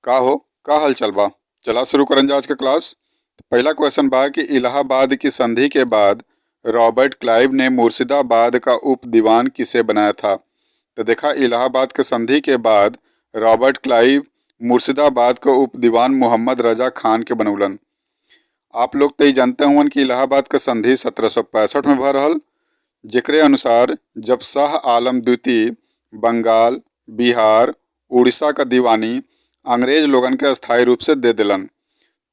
का हो का हलचल बा। चला शुरू करन जा आज के क्लास। पहला क्वेश्चन बा कि इलाहाबाद की संधि के बाद रॉबर्ट क्लाइव ने मुर्शिदाबाद का उप दीवान किसे बनाया था। तो देखा, इलाहाबाद के संधि के बाद रॉबर्ट क्लाइव मुर्शिदाबाद का उप दीवान मोहम्मद रजा खान के बनौलन। आप लोग तो ये जानते हुए कि इलाहाबाद का संधि 1765 में भर रहल, जेकरे अनुसार जब शाह आलम द्वितीय बंगाल, बिहार, उड़ीसा का दीवानी अंग्रेज लोगन के अस्थायी रूप से दे दिलन,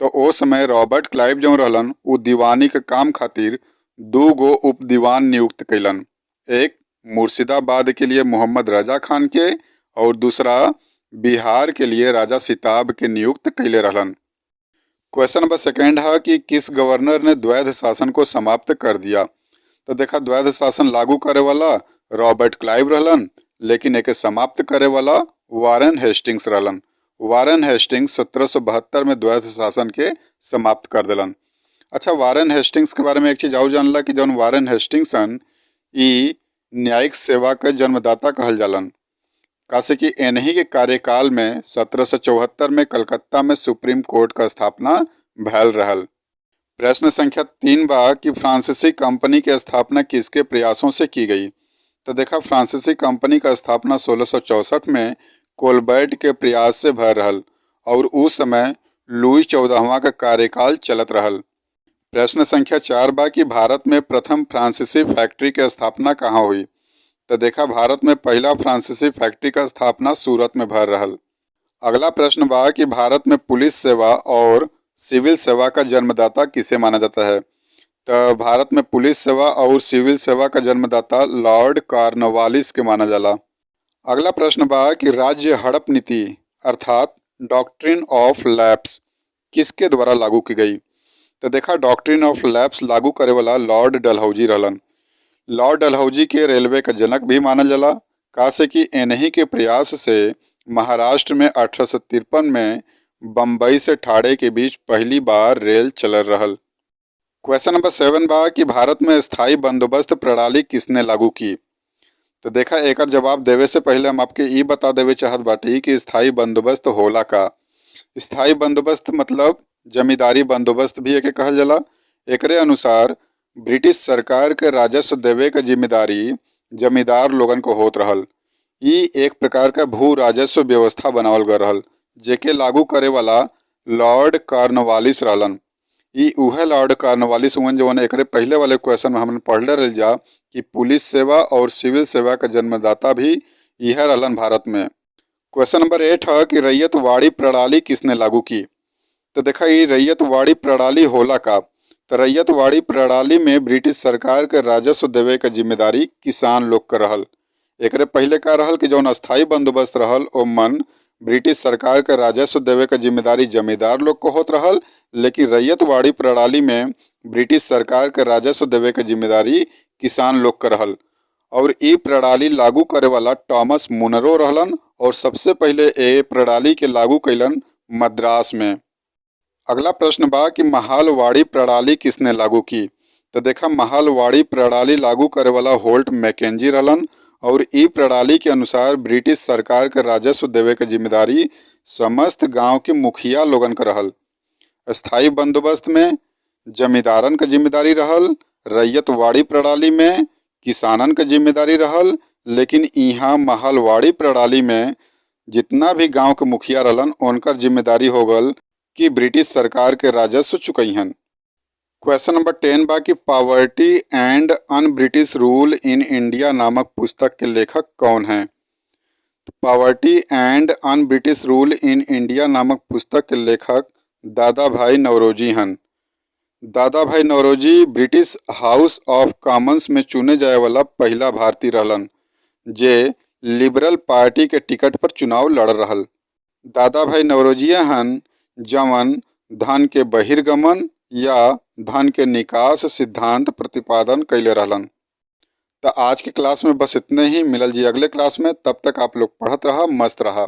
तो ओ समय रॉबर्ट क्लाइव जो रहलन उ दीवानी के काम खातिर दू गो उप दीवान नियुक्त कैलन। एक मुर्शिदाबाद के लिए मोहम्मद रजा खान के और दूसरा बिहार के लिए राजा सिताब के नियुक्त कैले रहलन। क्वेश्चन नंबर सेकेंड है कि किस गवर्नर ने द्वैध शासन को समाप्त कर दिया। तो देखा, द्वैध शासन लागू करे वाला रॉबर्ट क्लाइव रहलन, लेकिन एके समाप्त करे वाला वारेन हेस्टिंग्स रहलन। वारेन हेस्टिंग्स 1772 में द्वैध शासन के समाप्त कर दिलन। अच्छा, वारेन हेस्टिंग्स के बारे में एक चीज और जानला कि जौन वारेन हेस्टिंग्स ई न्यायिक सेवा के जन्मदाता कहल जालन। कासे कि इन्हीं के कार्यकाल में 1774 में कलकत्ता में सुप्रीम कोर्ट का स्थापना भैल रहल। प्रश्न संख्या 3 बा कि फ्रांसीसी कंपनी की स्थापना किसके प्रयासों से की गई। तो देखा, फ्रांसीसी कंपनी का स्थापना 1664 में कोलबर्ट के प्रयास से भर रहल और उस समय लुई 14वां का कार्यकाल चलत रहल। प्रश्न संख्या 4 बा कि भारत में प्रथम फ्रांसीसी फैक्ट्री की स्थापना कहाँ हुई। तो देखा, भारत में पहला फ्रांसीसी फैक्ट्री का स्थापना सूरत में भर रहल। अगला प्रश्न बा कि भारत में पुलिस सेवा और सिविल सेवा का जन्मदाता किसे माना जाता है। तो भारत में पुलिस सेवा और सिविल सेवा का जन्मदाता लॉर्ड कॉर्नवालिस के माना जाला। अगला प्रश्न बा कि राज्य हड़प नीति अर्थात डॉक्ट्रिन ऑफ लैप्स किसके द्वारा लागू की गई। तो देखा, डॉक्ट्रिन ऑफ लैप्स लागू करे वाला लॉर्ड डलहौजी रहलन। लॉर्ड डलहौजी के रेलवे का जनक भी मानल जाला, कासे कि इन्हीं के प्रयास से महाराष्ट्र में 1853 में बम्बई से ठाणे के बीच पहली बार रेल चलल रहल। क्वेश्चन नंबर 7 बा कि भारत में स्थायी बंदोबस्त प्रणाली किसने लागू की। तो देखा, एक जवाब देवे से पहले हम आपके ई बता देवे चाहत बाटी कि स्थायी बंदोबस्त होला का। स्थायी बंदोबस्त मतलब जमींदारी बंदोबस्त भी एके कहल जाला। एकरे अनुसार ब्रिटिश सरकार के राजस्व देवे के जिम्मेदारी जमींदार लोगन को होत रहल। ई एक प्रकार का भू राजस्व व्यवस्था बनावल गए रहल, जेके लागू करे वाला लॉर्ड कॉर्नवालिस रहलन। ई उहे लॉर्ड कॉर्नवालिस हुवन जवन एकरे पहले वाले क्वेश्चन में हमने पढ़ले रह जा कि पुलिस सेवा और सिविल सेवा का जन्मदाता भी यह रहलन भारत में। क्वेश्चन नंबर 8 है कि रैयतवाड़ी प्रणाली किसने लागू की। तो देखा, ये रैयतवाड़ी प्रणाली होला का। तो रैयतवाड़ी प्रणाली में ब्रिटिश सरकार के राजस्व देवे के जिम्मेदारी किसान लोग के रहल। एकरे पहले का रहल कि जौन अस्थायी बंदोबस्त रहल ओमन ब्रिटिश सरकार के राजस्व देवे के जिम्मेदारी जमींदार लोग को होत रहल, लेकिन रैयतवाड़ी प्रणाली में ब्रिटिश सरकार के राजस्व देवे के जिम्मेदारी किसान लोग के रहल। और ई प्रणाली लागू करे वाला टॉमस मुनरो रहलन और सबसे पहले ए प्रणाली के लागू कैलन मद्रास में। अगला प्रश्न बा कि महालवाड़ी प्रणाली किसने लागू की। तो देखा, महालवाड़ी प्रणाली लागू करे वाला होल्ट मैकेंजी रहलन और ई प्रणाली के अनुसार ब्रिटिश सरकार के राजस्व देवे के जिम्मेदारी समस्त गांव के मुखिया लोगन के रहल। स्थायी बंदोबस्त में जमींदारन के जिम्मेदारी रहल, रैयतवाड़ी प्रणाली में किसानन के जिम्मेदारी रहल, लेकिन यहाँ महालवाड़ी प्रणाली में जितना भी गांव के मुखिया रहलन उनकर जिम्मेदारी हो गल कि ब्रिटिश सरकार के राजस्व चुकैहन। क्वेश्चन नंबर 10 बा कि poverty and un British rule in India नामक पुस्तक के लेखक कौन हैं। Poverty and un British rule in India नामक पुस्तक के लेखक दादा भाई नौरोजी हैं। Dadabhai Naoroji British House of Commons में चुने जाए वाला पहला भारतीय रहलन जे लिबरल पार्टी के टिकट पर चुनाव लड़ रहल। दादा भाई नौरोजिया हन जवन धन के बहिर्गमन या धन के निकास सिद्धांत प्रतिपादन कैले रहलन। तो आज के क्लास में बस इतने ही। मिलल जी अगले क्लास में, तब तक आप लोग पढ़त रहा, मस्त रहा।